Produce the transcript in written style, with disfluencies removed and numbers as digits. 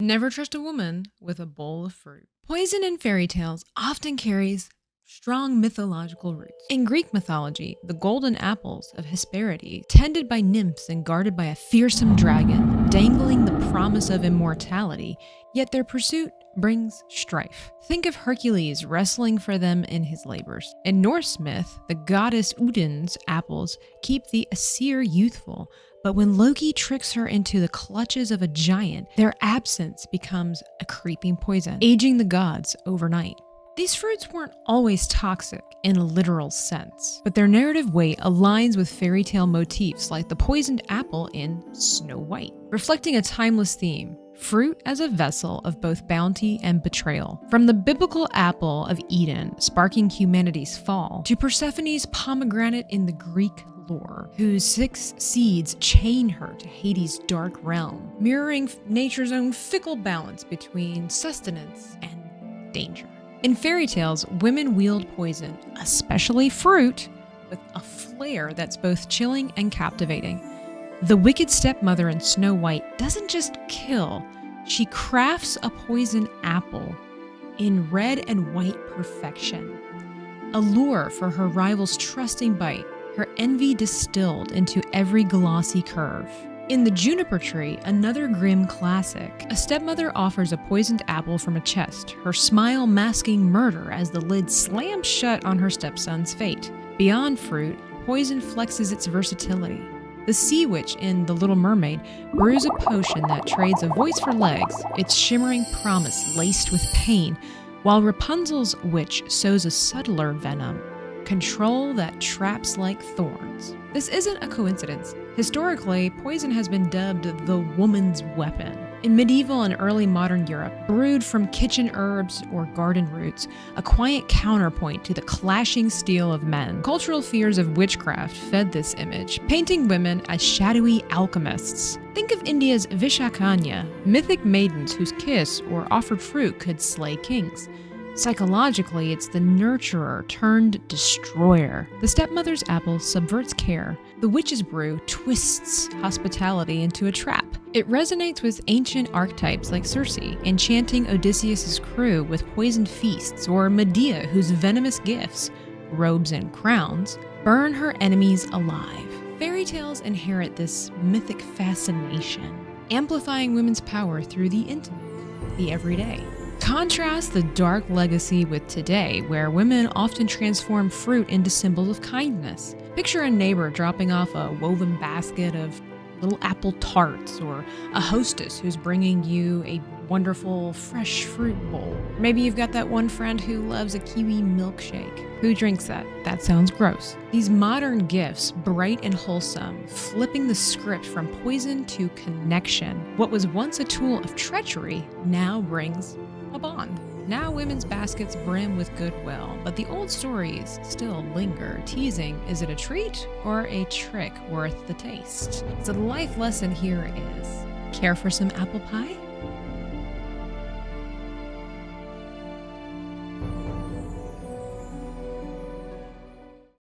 Never trust a woman with a bowl of fruit. Poison in fairy tales often carries strong mythological roots. In Greek mythology, the golden apples of Hesperides, tended by nymphs and guarded by a fearsome dragon, dangling the promise of immortality, yet their pursuit brings strife. Think of Hercules wrestling for them in his labors. In Norse myth, the goddess Odin's apples keep the Aesir youthful, but when Loki tricks her into the clutches of a giant, their absence becomes a creeping poison, aging the gods overnight. These fruits weren't always toxic in a literal sense, but their narrative weight aligns with fairy tale motifs like the poisoned apple in Snow White, reflecting a timeless theme: fruit as a vessel of both bounty and betrayal. From the biblical apple of Eden, sparking humanity's fall, to Persephone's pomegranate in the Greek lore, whose 6 seeds chain her to Hades' dark realm, mirroring nature's own fickle balance between sustenance and danger. In fairy tales, women wield poison, especially fruit, with a flair that's both chilling and captivating. The wicked stepmother in Snow White doesn't just kill, she crafts a poison apple in red and white perfection. A lure for her rival's trusting bite, her envy distilled into every glossy curve. In The Juniper Tree, another grim classic, a stepmother offers a poisoned apple from a chest, her smile masking murder as the lid slams shut on her stepson's fate. Beyond fruit, poison flexes its versatility. The sea witch in The Little Mermaid brews a potion that trades a voice for legs, its shimmering promise laced with pain, while Rapunzel's witch sows a subtler venom, control that traps like thorns. This isn't a coincidence. Historically, poison has been dubbed the woman's weapon. In medieval and early modern Europe, brewed from kitchen herbs or garden roots, a quiet counterpoint to the clashing steel of men. Cultural fears of witchcraft fed this image, painting women as shadowy alchemists. Think of India's Vishakanya, mythic maidens whose kiss or offered fruit could slay kings. Psychologically, it's the nurturer turned destroyer. The stepmother's apple subverts care. The witch's brew twists hospitality into a trap. It resonates with ancient archetypes like Circe, enchanting Odysseus' crew with poisoned feasts, or Medea, whose venomous gifts, robes and crowns, burn her enemies alive. Fairy tales inherit this mythic fascination, amplifying women's power through the intimate, the everyday. Contrast the dark legacy with today, where women often transform fruit into symbols of kindness. Picture a neighbor dropping off a woven basket of little apple tarts, or a hostess who's bringing you a wonderful fresh fruit bowl. Maybe you've got that one friend who loves a kiwi milkshake. Who drinks that? That sounds gross. These modern gifts, bright and wholesome, flipping the script from poison to connection. What was once a tool of treachery now brings a bond. Now women's baskets brim with goodwill, but the old stories still linger, teasing, is it a treat or a trick worth the taste? So the life lesson here is, care for some apple pie?